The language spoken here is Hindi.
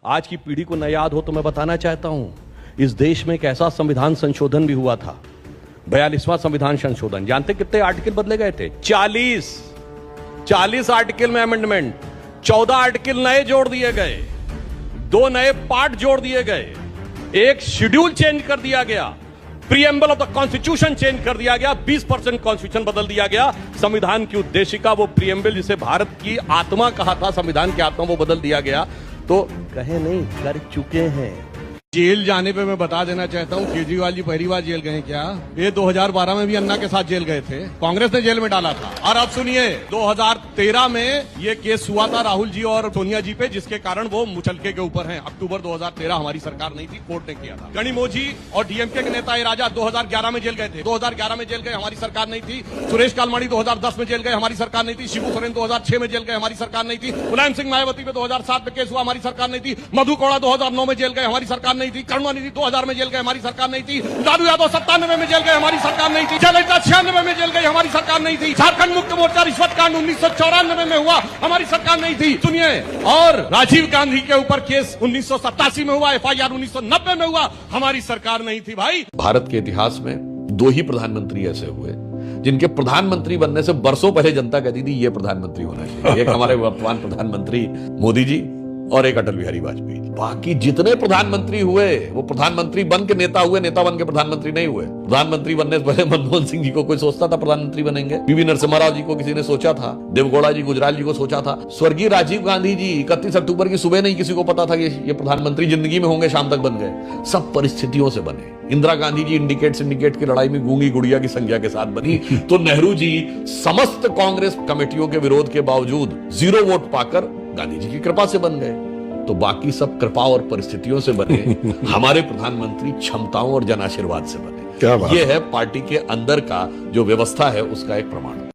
आज की पीढ़ी को न याद हो तो मैं बताना चाहता हूं, इस देश में एक ऐसा संविधान संशोधन भी हुआ था, 42वां संविधान संशोधन। जानते कितने आर्टिकल बदले गए थे? 40 आर्टिकल में अमेंडमेंट, 14 आर्टिकल नए जोड़ दिए गए, 2 नए पार्ट जोड़ दिए गए, एक शेड्यूल चेंज कर दिया गया, preamble of the constitution change कर दिया गया, 20% कॉन्स्टिट्यूशन बदल दिया गया। संविधान की उद्देशिका, वो प्रीएम्बल जिसे भारत की आत्मा कहा था, संविधान की आत्मा, वो बदल दिया गया। तो कहे नहीं, कर चुके हैं। जेल जाने पे मैं बता देना चाहता हूँ, केजरीवाल जी पहली बार जेल गए क्या? ये 2012 में भी अन्ना के साथ जेल गए थे, कांग्रेस ने जेल में डाला था। और अब सुनिए, 2013 में ये केस हुआ था राहुल जी और सोनिया जी पे, जिसके कारण वो मुचलके के ऊपर हैं। अक्टूबर 2013, हमारी सरकार नहीं थी, कोर्ट ने किया था। गणिमोजी और डीएमके के नेता राजा 2011 में जेल गए थे, 2011 में जेल गए, हमारी सरकार नहीं थी। सुरेश कालमाड़ी 2010 में जेल गए, हमारी सरकार नहीं थी। शिबू सोरेन 2006 में जेल गए, हमारी सरकार नहीं थी। मुलायम सिंह मायावती पे 2007 में केस हुआ, हमारी सरकार नहीं थी। मधु कोड़ा 2009 में जेल गए, हमारी सरकार नहीं थी। करुणानिधि 2000 में जेल गए, हमारी सरकार नहीं थी। लालू यादव 97 में जेल गए, हमारी सरकार नहीं थी। जयललिता 96 में जेल गई, हमारी सरकार नहीं थी। झारखंड मुक्त मोर्चा रिश्वत कांड 1994 में हुआ, हमारी सरकार नहीं थी। सुनिए, और राजीव गांधी के ऊपर केस 1987 में हुआ, एफआईआर 1990 में हुआ, हमारी सरकार नहीं थी। भाई, भारत के इतिहास में 2 ही प्रधानमंत्री ऐसे हुए जिनके प्रधानमंत्री बनने से बरसों पहले जनता कहती थी ये प्रधानमंत्री होना चाहिए। एक हमारे वर्तमान प्रधानमंत्री मोदी जी और एक अटल बिहारी वाजपेयी। बाकी जितने प्रधानमंत्री हुए वो प्रधानमंत्री बन के नेता हुए, नेता बन के प्रधानमंत्री नहीं हुए। प्रधानमंत्री बनने से पहले मनमोहन सिंह जी को कोई सोचता था प्रधानमंत्री बनेंगे? पीवी नरसिम्हा राव जी को किसी ने सोचा था? देवगौड़ा जी, गुजराल जी को सोचा था? स्वर्गीय राजीव गांधी जी 31 अक्टूबर की सुबह नहीं किसी को पता था कि ये प्रधानमंत्री जिंदगी में होंगे, शाम तक बन गए। सब परिस्थितियों से बने। इंदिरा गांधी जी इंडिकेट सिंडिकेट की लड़ाई में गूंगी गुड़िया की संज्ञा के साथ बनी, तो नेहरू जी समस्त कांग्रेस कमेटियों के विरोध के बावजूद 0 वोट पाकर गांधी जी की कृपा से बन गए। तो बाकी सब कृपा और परिस्थितियों से बने। हमारे प्रधानमंत्री क्षमताओं और जन आशीर्वाद से बने। ये है पार्टी के अंदर का जो व्यवस्था है उसका एक प्रमाण।